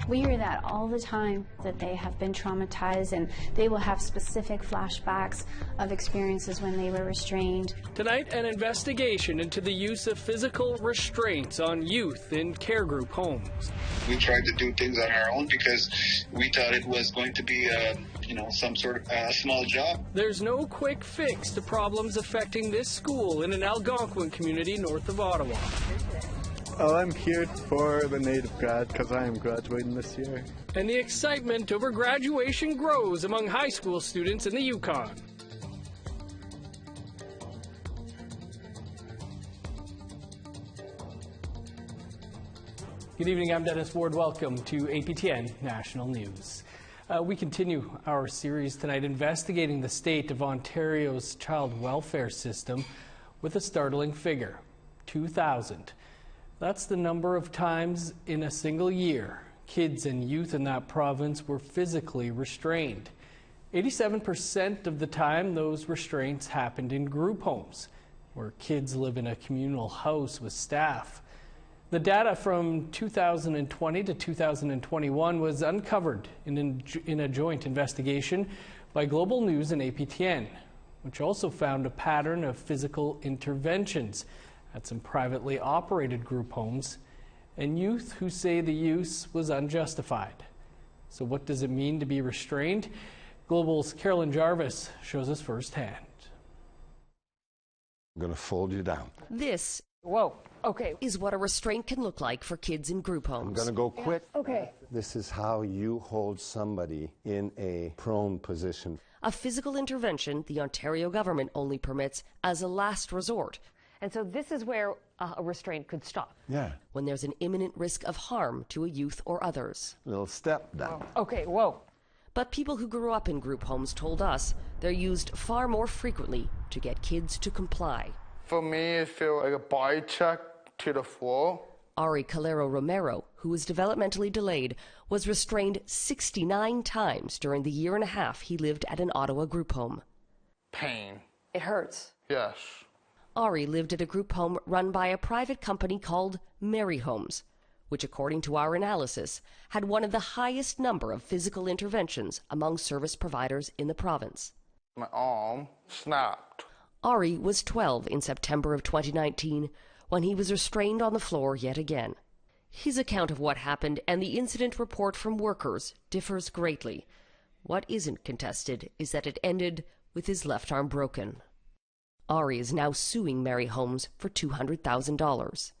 We hear that all the time, that they have been traumatized and they will have specific flashbacks of experiences when they were restrained. Tonight, an investigation into the use of physical restraints on youth in care group homes. We tried to do things on our own because we thought it was going to be some sort of small job. There's no quick fix to problems affecting this school in an Algonquin community north of Ottawa. Oh, I'm here for the native grad because I am graduating this year. And the excitement over graduation grows among high school students in the Yukon. Good evening, I'm Dennis Ward. Welcome to APTN National News. We continue our series tonight investigating the state of Ontario's child welfare system with a startling figure, 2,000. That's the number of times in a single year kids and youth in that province were physically restrained. 87% of the time those restraints happened in group homes, where kids live in a communal house with staff. The data from 2020 to 2021 was uncovered in a joint investigation by Global News and APTN, which also found a pattern of physical interventions at some privately operated group homes and youth who say the use was unjustified. So what does it mean to be restrained? Global's Carolyn Jarvis shows us firsthand. I'm going to fold you down. This Okay. is what a restraint can look like for kids in group homes. I'm going to go quick. Okay. This is how you hold somebody in a prone position. A physical intervention the Ontario government only permits as a last resort. And so this is where a restraint could stop. Yeah. When there's an imminent risk of harm to a youth or others. Little step down. Okay, whoa. But people who grew up in group homes told us they're used far more frequently to get kids to comply. For me, it feels like a body check to the floor. Ari Calero Romero, who was developmentally delayed, was restrained 69 times during the year and a half he lived at an Ottawa group home. Pain. It hurts. Yes. Ari lived at a group home run by a private company called Mary Homes, which, according to our analysis, had one of the highest number of physical interventions among service providers in the province. My arm snapped. Ari was 12 in September of 2019 when he was restrained on the floor yet again. His account of what happened and the incident report from workers differs greatly. What isn't contested is that it ended with his left arm broken. Ari is now suing Mary Homes for $200,000.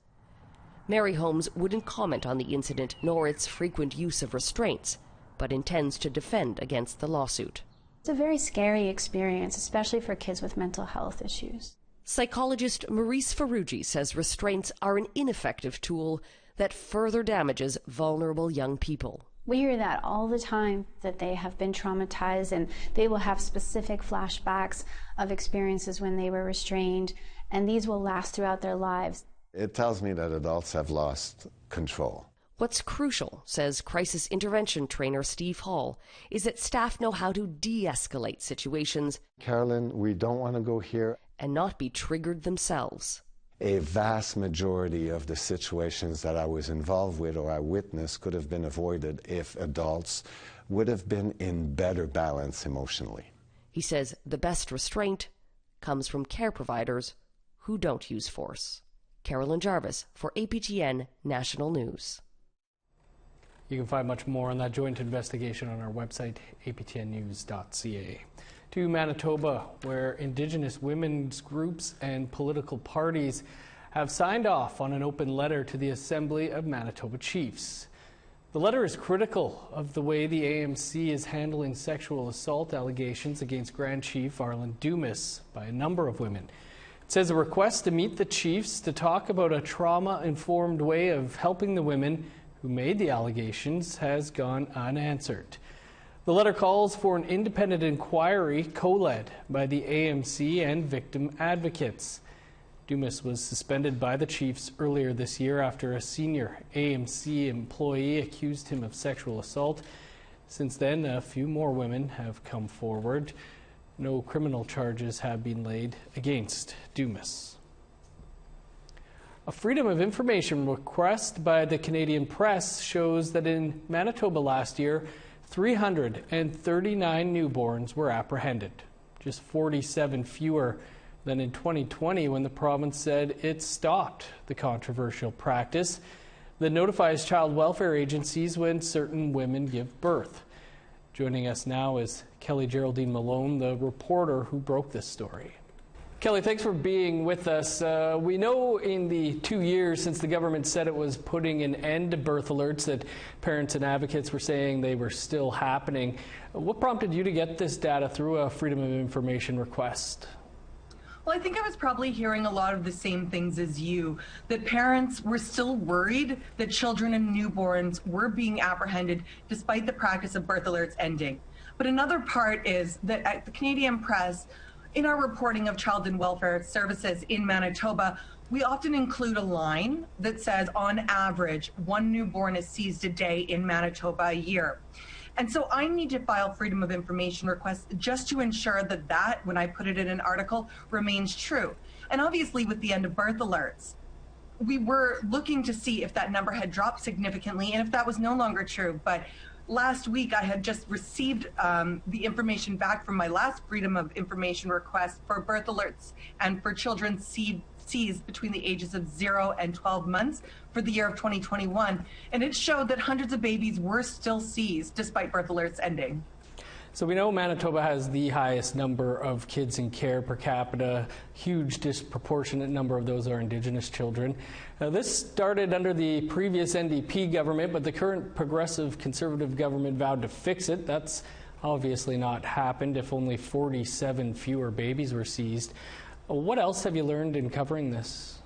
Mary Homes wouldn't comment on the incident nor its frequent use of restraints, but intends to defend against the lawsuit. It's a very scary experience, especially for kids with mental health issues. Psychologist Maurice Ferrugi says restraints are an ineffective tool that further damages vulnerable young people. We hear that all the time, that they have been traumatized and they will have specific flashbacks of experiences when they were restrained, and these will last throughout their lives. It tells me that adults have lost control. What's crucial, says crisis intervention trainer Steve Hall, is that staff know how to de-escalate situations. Carolyn, we don't want to go here. And not be triggered themselves. A vast majority of the situations that I was involved with or I witnessed could have been avoided if adults would have been in better balance emotionally. He says the best restraint comes from care providers who don't use force. Carolyn Jarvis for APTN National News. You can find much more on that joint investigation on our website, aptnnews.ca. To Manitoba, where Indigenous women's groups and political parties have signed off on an open letter to the Assembly of Manitoba Chiefs. The letter is critical of the way the AMC is handling sexual assault allegations against Grand Chief Arlen Dumas by a number of women. It says a request to meet the chiefs to talk about a trauma-informed way of helping the women who made the allegations has gone unanswered. The letter calls for an independent inquiry co-led by the AMC and victim advocates. Dumas was suspended by the chiefs earlier this year after a senior AMC employee accused him of sexual assault. Since then, a few more women have come forward. No criminal charges have been laid against Dumas. A Freedom of Information request by the Canadian Press shows that in Manitoba last year, 339 newborns were apprehended, just 47 fewer than in 2020 when the province said it stopped the controversial practice that notifies child welfare agencies when certain women give birth. Joining us now is Kelly Geraldine Malone, the reporter who broke this story. Kelly, thanks for being with us. We know in the 2 years since the government said it was putting an end to birth alerts that parents and advocates were saying they were still happening. What prompted you to get this data through a Freedom of Information request? Well, I think I was probably hearing a lot of the same things as you, that parents were still worried that children and newborns were being apprehended despite the practice of birth alerts ending. But another part is that at the Canadian Press, in our reporting of child and welfare services in Manitoba, we often include a line that says, on average, one newborn is seized a day in Manitoba a year. And so I need to file Freedom of Information requests just to ensure that, when I put it in an article, remains true. And obviously with the end of birth alerts, we were looking to see if that number had dropped significantly and if that was no longer true. But last week, I had just received the information back from my last Freedom of Information request for birth alerts and for children seized between the ages of 0 and 12 months for the year of 2021. And it showed that hundreds of babies were still seized despite birth alerts ending. So we know Manitoba has the highest number of kids in care per capita. Huge disproportionate number of those are Indigenous children. This started under the previous NDP government, but the current progressive Conservative government vowed to fix it. That's obviously not happened if only 47 fewer babies were seized. What else have you learned in covering this?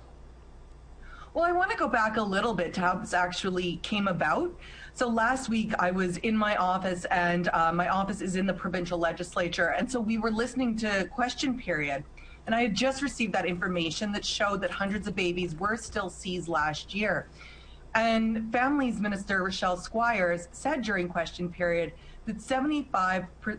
Well, I want to go back a little bit to how this actually came about. So last week I was in my office, and my office is in the provincial legislature. And so we were listening to question period. And I had just received that information that showed that hundreds of babies were still seized last year. And Families Minister Rochelle Squires said during question period that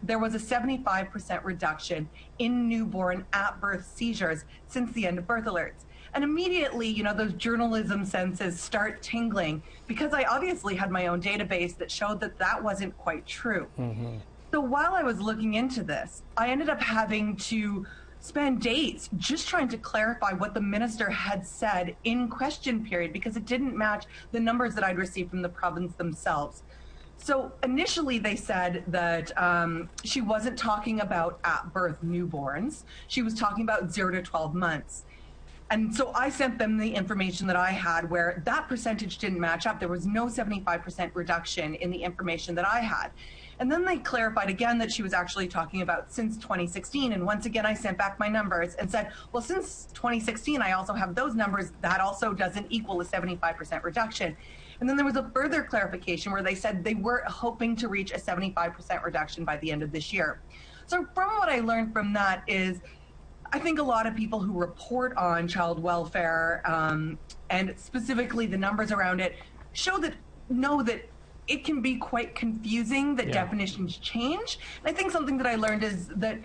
there was a 75% reduction in newborn at birth seizures since the end of birth alerts. And immediately, those journalism senses start tingling because I obviously had my own database that showed that that wasn't quite true. Mm-hmm. So while I was looking into this, I ended up having to spend days just trying to clarify what the minister had said in question period because it didn't match the numbers that I'd received from the province themselves. So initially they said that she wasn't talking about at birth newborns. She was talking about 0 to 12 months. And so I sent them the information that I had where that percentage didn't match up. There was no 75% reduction in the information that I had. And then they clarified again that she was actually talking about since 2016. And once again, I sent back my numbers and said, well, since 2016, I also have those numbers. That also doesn't equal a 75% reduction. And then there was a further clarification where they said they were hoping to reach a 75% reduction by the end of this year. So from what I learned from that is, I think a lot of people who report on child welfare and specifically the numbers around it know that it can be quite confusing, that definitions change. And I think something that I learned is that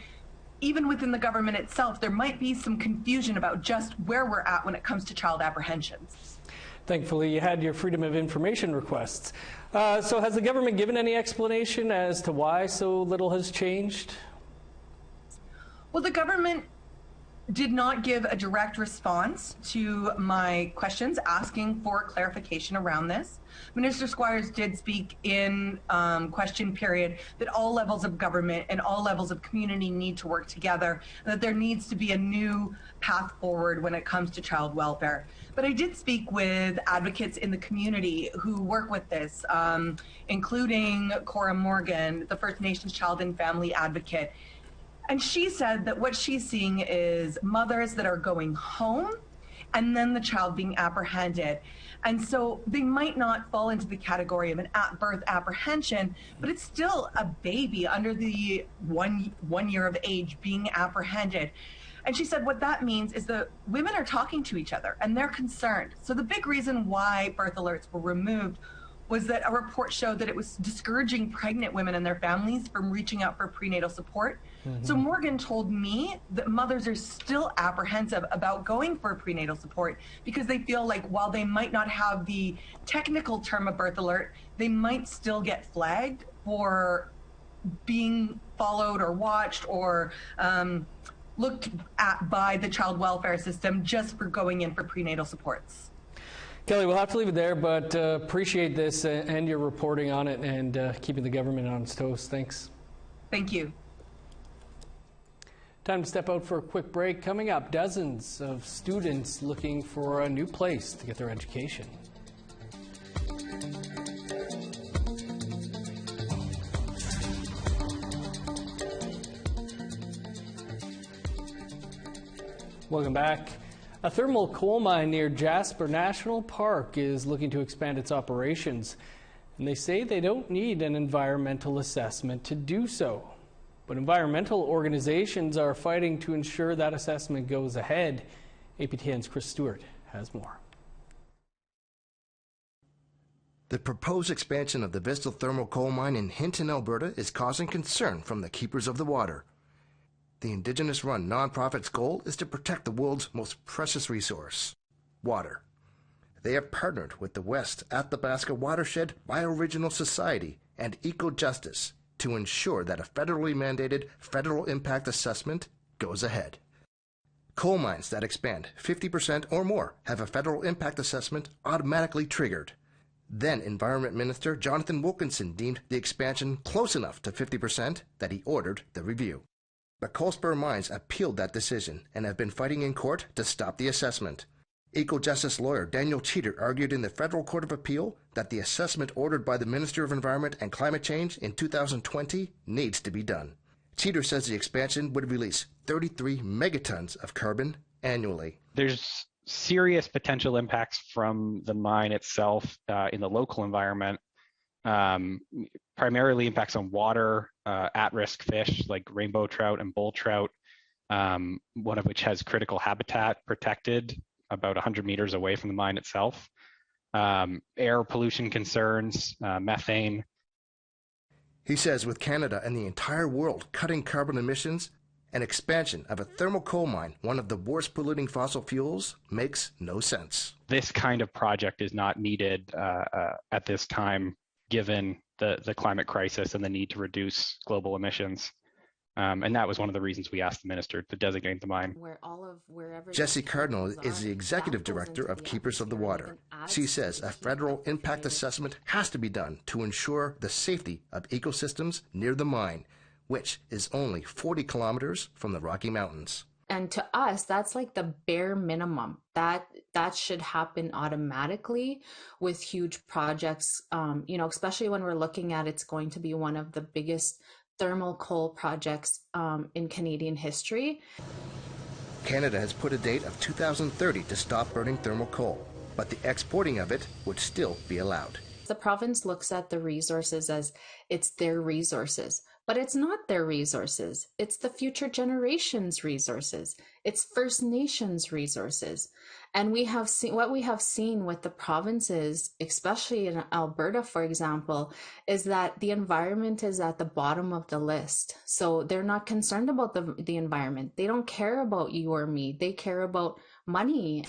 even within the government itself, there might be some confusion about just where we're at when it comes to child apprehensions. Thankfully, you had your Freedom of Information requests. So has the government given any explanation as to why so little has changed? Well, the government did not give a direct response to my questions asking for clarification around this. Minister Squires did speak in question period that all levels of government and all levels of community need to work together, and that there needs to be a new path forward when it comes to child welfare. But I did speak with advocates in the community who work with this, including Cora Morgan, the First Nations Child and Family Advocate. And she said that what she's seeing is mothers that are going home and then the child being apprehended. And so they might not fall into the category of an at-birth apprehension, but it's still a baby under the one year of age being apprehended. And she said what that means is that women are talking to each other and they're concerned. So the big reason why birth alerts were removed was that a report showed that it was discouraging pregnant women and their families from reaching out for prenatal support So Morgan told me that mothers are still apprehensive about going for prenatal support because they feel like while they might not have the technical term of birth alert, they might still get flagged for being followed or watched or looked at by the child welfare system just for going in for prenatal supports. Kelly, we'll have to leave it there, but appreciate this and your reporting on it and keeping the government on its toes. Thanks. Thank you. Time to step out for a quick break. Coming up, dozens of students looking for a new place to get their education. Welcome back. A thermal coal mine near Jasper National Park is looking to expand its operations, and they say they don't need an environmental assessment to do so. But environmental organizations are fighting to ensure that assessment goes ahead. APTN's Chris Stewart has more. The proposed expansion of the Vistal thermal coal mine in Hinton, Alberta is causing concern from the keepers of the water. The Indigenous-run nonprofit's goal is to protect the world's most precious resource, water. They have partnered with the West Athabasca Watershed Bioregional Society and Eco-Justice to ensure that a federally mandated federal impact assessment goes ahead. Coal mines that expand 50% or more have a federal impact assessment automatically triggered. Then Environment Minister Jonathan Wilkinson deemed the expansion close enough to 50% that he ordered the review. But Coalspur Mines appealed that decision and have been fighting in court to stop the assessment. Eco-justice lawyer Daniel Cheater argued in the Federal Court of Appeal that the assessment ordered by the Minister of Environment and Climate Change in 2020 needs to be done. Cheater says the expansion would release 33 megatons of carbon annually. There's serious potential impacts from the mine itself in the local environment. Primarily impacts on water, at-risk fish like rainbow trout and bull trout, one of which has critical habitat protected about 100 meters away from the mine itself. Air pollution concerns, methane. He says with Canada and the entire world cutting carbon emissions, an expansion of a thermal coal mine, one of the worst polluting fossil fuels, makes no sense. This kind of project is not needed at this time, given the climate crisis and the need to reduce global emissions. And that was one of the reasons we asked the minister to designate the mine. Jessie Cardinal is the executive director of Keepers of the Water. She says a federal impact assessment has to be done to ensure the safety of ecosystems near the mine, which is only 40 kilometers from the Rocky Mountains. And to us, that's like the bare minimum. That should happen automatically with huge projects, especially when we're looking at it's going to be one of the biggest thermal coal projects in Canadian history. Canada has put a date of 2030 to stop burning thermal coal, but the exporting of it would still be allowed. The province looks at the resources as it's their resources, but it's not their resources. It's the future generations' resources. It's First Nations resources. And what we have seen with the provinces, especially in Alberta, for example, is that the environment is at the bottom of the list. So they're not concerned about the environment. They don't care about you or me. They care about money.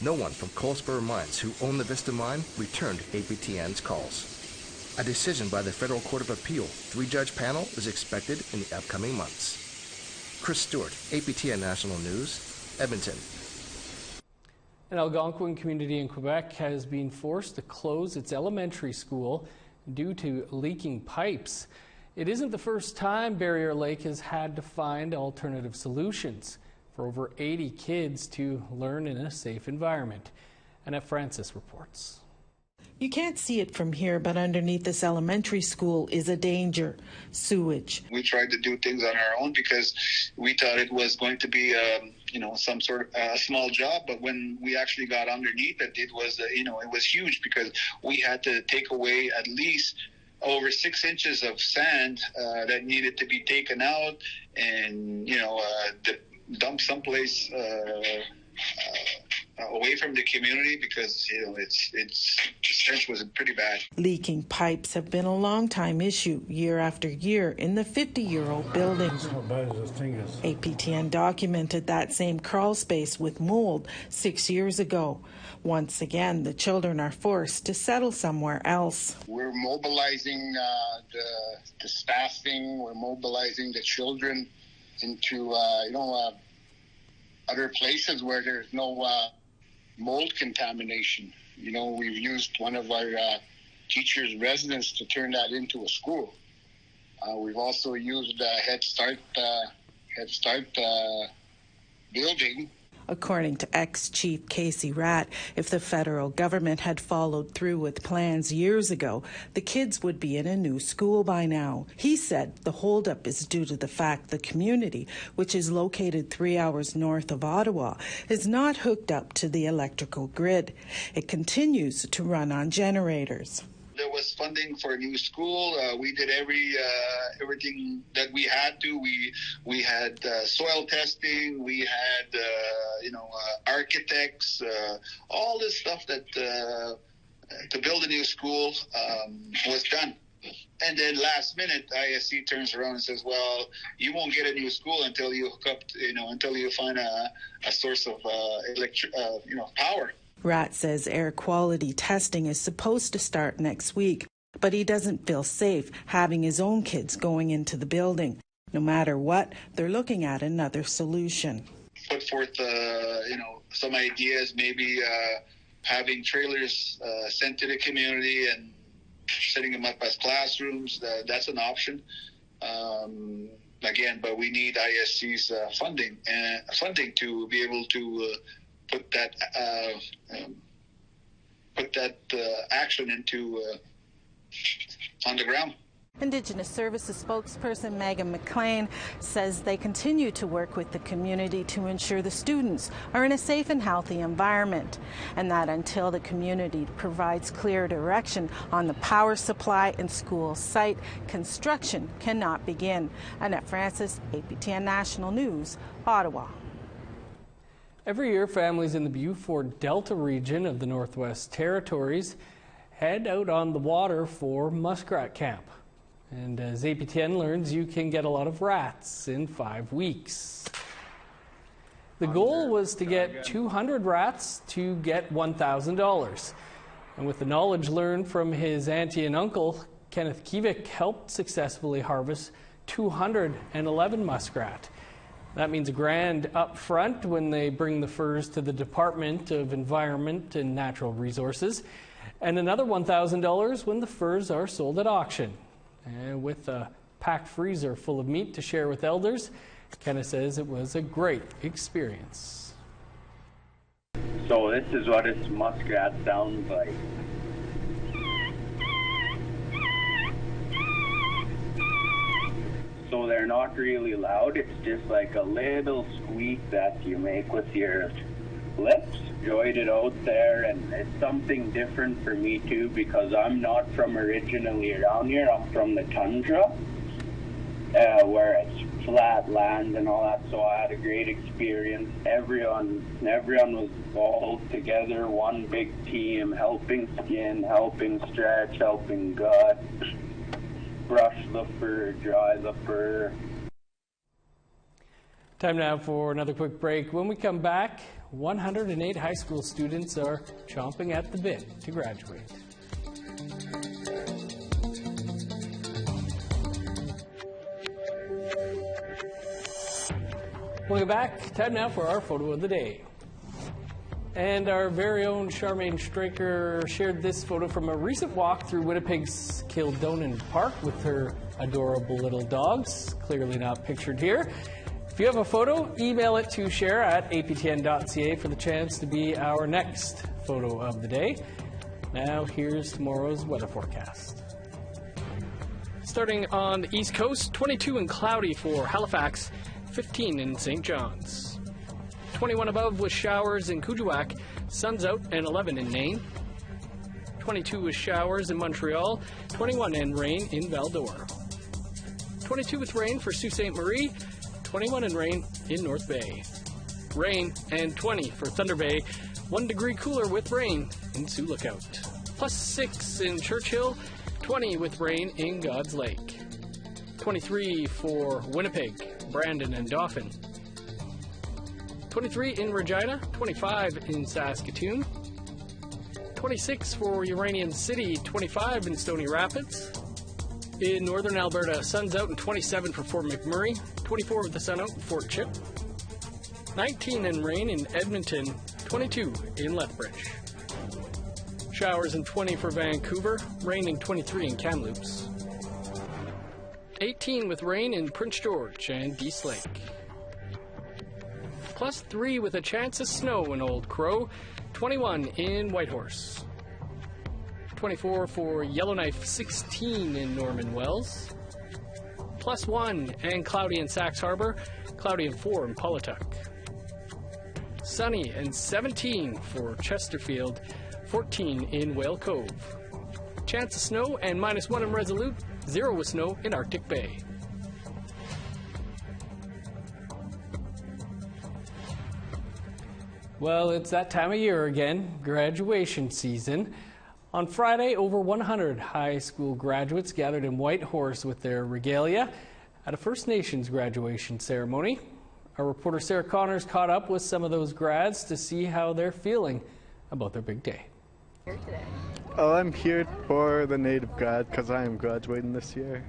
No one from Coalspur Mines, who own the Vista mine, returned APTN's calls. A decision by the Federal Court of Appeal 3-judge panel is expected in the upcoming months. Chris Stewart, APTN National News, Edmonton. An Algonquin community in Quebec has been forced to close its elementary school due to leaking pipes. It isn't the first time Barrier Lake has had to find alternative solutions for over 80 kids to learn in a safe environment. Annette Francis reports. You can't see it from here, but underneath this elementary school is a danger, sewage. We tried to do things on our own because we thought it was going to be, some sort of small job. But when we actually got underneath it, it was huge because we had to take away at least over 6 inches of sand that needed to be taken out and, dump someplace away from the community because, you know, it's the stench was pretty bad. Leaking pipes have been a long-time issue, year after year, in the 50-year-old building. APTN documented that same crawl space with mold 6 years ago. Once again, the children are forced to settle somewhere else. We're mobilizing the staffing, we're mobilizing the children into, other places where there's no mold contamination. You know, we've used one of our teachers' residence to turn that into a school. We've also used Head Start building. According to ex-Chief Casey Ratt, if the federal government had followed through with plans years ago, the kids would be in a new school by now. He said the holdup is due to the fact the community, which is located 3 hours north of Ottawa, is not hooked up to the electrical grid. It continues to run on generators. There was funding for a new school. We did everything that we had to. We had soil testing. We had architects. All this stuff that to build a new school was done. And then last minute, ISC turns around and says, "Well, you won't get a new school until you hook up. Until you find a source of power." Ratt says air quality testing is supposed to start next week, but he doesn't feel safe having his own kids going into the building. No matter what, they're looking at another solution. Put forth, some ideas, maybe having trailers sent to the community and setting them up as classrooms. That's an option. Again, but we need ISC's funding to be able to put that action into on the ground. Indigenous Services spokesperson Megan McLean says they continue to work with the community to ensure the students are in a safe and healthy environment, and that until the community provides clear direction on the power supply and school site, construction cannot begin. Annette Francis, APTN National News, Ottawa. Every year, families in the Beaufort Delta region of the Northwest Territories head out on the water for Muskrat Camp. And as APTN learns, you can get a lot of rats in 5 weeks. The goal was to get 200 rats to get $1,000. And with the knowledge learned from his auntie and uncle, Kenneth Kivik helped successfully harvest 211 muskrat. That means $1,000 up front when they bring the furs to the Department of Environment and Natural Resources, and another $1,000 when the furs are sold at auction. And with a packed freezer full of meat to share with elders, Kenneth says it was a great experience. So this is what a muskrat sounds like. So they're not really loud, it's just like a little squeak that you make with your lips. Enjoyed it out there, and it's something different for me too, because I'm not from originally around here. I'm from the tundra, where it's flat land and all that, so I had a great experience. Everyone was all together, one big team, helping skin, helping stretch, helping gut, brush the fur, dry the fur. Time now for another quick break. When we come back, 108 high school students are chomping at the bit to graduate. Welcome back. Time now for our photo of the day. And our very own Charmaine Straker shared this photo from a recent walk through Winnipeg's Kildonan Park with her adorable little dogs, clearly not pictured here. If you have a photo, email it to share@aptn.ca for the chance to be our next photo of the day. Now here's tomorrow's weather forecast. Starting on the East Coast, 22 and cloudy for Halifax, 15 in St. John's. 21 above with showers in Kuujjuaq, sun's out, and 11 in Nain. 22 with showers in Montreal, 21 and rain in Val-d'Or. 22 with rain for Sault Ste. Marie, 21 and rain in North Bay. rain, and 20 for Thunder Bay. 1 degree cooler with rain in Sioux Lookout. Plus 6 in Churchill, 20 with rain in God's Lake. 23 for Winnipeg, Brandon, and Dauphin. 23 in Regina, 25 in Saskatoon. 26 for Uranium City, 25 in Stony Rapids. In northern Alberta, sun's out and 27 for Fort McMurray, 24 with the sun out in Fort Chip. 19 in rain in Edmonton, 22 in Lethbridge. Showers and 20 for Vancouver, rain and 23 in Kamloops. 18 with rain in Prince George and Dease Lake. Plus 3 with a chance of snow in Old Crow, 21 in Whitehorse. 24 for Yellowknife, 16 in Norman Wells. Plus 1 and cloudy in Sax Harbor, cloudy and 4 in Paulatuck. Sunny and 17 for Chesterfield, 14 in Whale Cove. Chance of snow and -1 in Resolute, 0 with snow in Arctic Bay. Well, it's that time of year again, graduation season. On Friday, over 100 high school graduates gathered in Whitehorse with their regalia at a First Nations graduation ceremony. Our reporter Sarah Connors caught up with some of those grads to see how they're feeling about their big day. Oh, I'm here for the Native grad because I am graduating this year.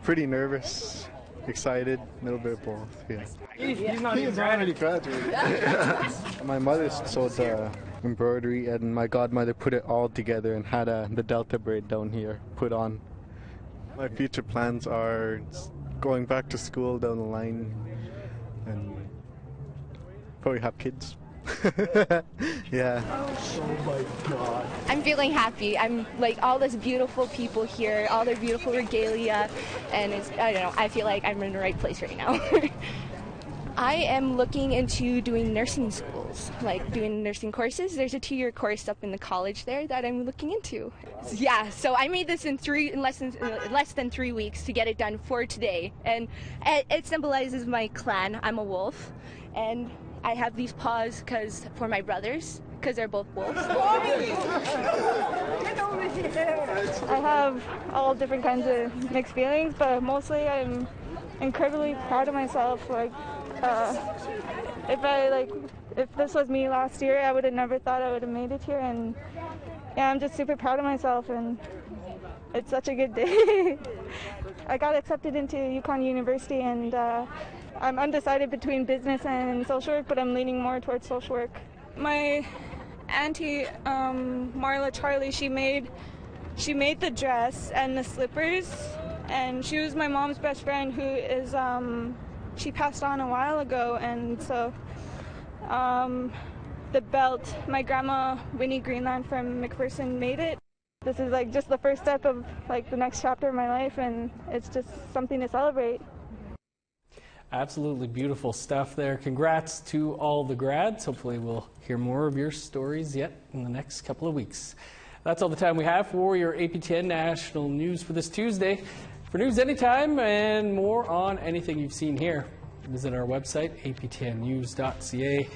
Pretty nervous, excited, a little bit of both, yeah. He's not even already graduated. My mother sewed embroidery and my godmother put it all together and had the Delta braid down here put on. My future plans are going back to school down the line and probably have kids. Yeah. Oh my God. I'm feeling happy. I'm like all these beautiful people here, all their beautiful regalia, and I don't know, I feel like I'm in the right place right now. I am looking into doing nursing schools, like doing nursing courses. There's a 2-year course up in the college there that I'm looking into. Yeah, so I made this in less than 3 weeks to get it done for today, and it symbolizes my clan. I'm a wolf, and I have these paws for my brothers, because they're both wolves. I have all different kinds of mixed feelings, but mostly I'm incredibly proud of myself. Like, if this was me last year, I would have never thought I would have made it here, and yeah, I'm just super proud of myself, and it's such a good day. I got accepted into Yukon University, and I'm undecided between business and social work, but I'm leaning more towards social work. My auntie, Marla Charlie, she made the dress and the slippers, and she was my mom's best friend who is, she passed on a while ago, and so the belt, my grandma Winnie Greenland from McPherson made it. This is like just the first step of like the next chapter of my life, and it's just something to celebrate. Absolutely beautiful stuff there. Congrats to all the grads. Hopefully we'll hear more of your stories yet in the next couple of weeks. That's all the time we have for your APTN National News for this Tuesday. For news anytime and more on anything you've seen here, visit our website, aptnnews.ca.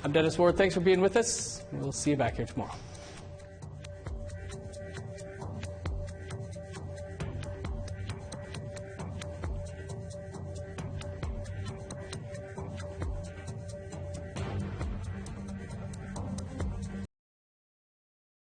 I'm Dennis Ward. Thanks for being with us. We'll see you back here tomorrow.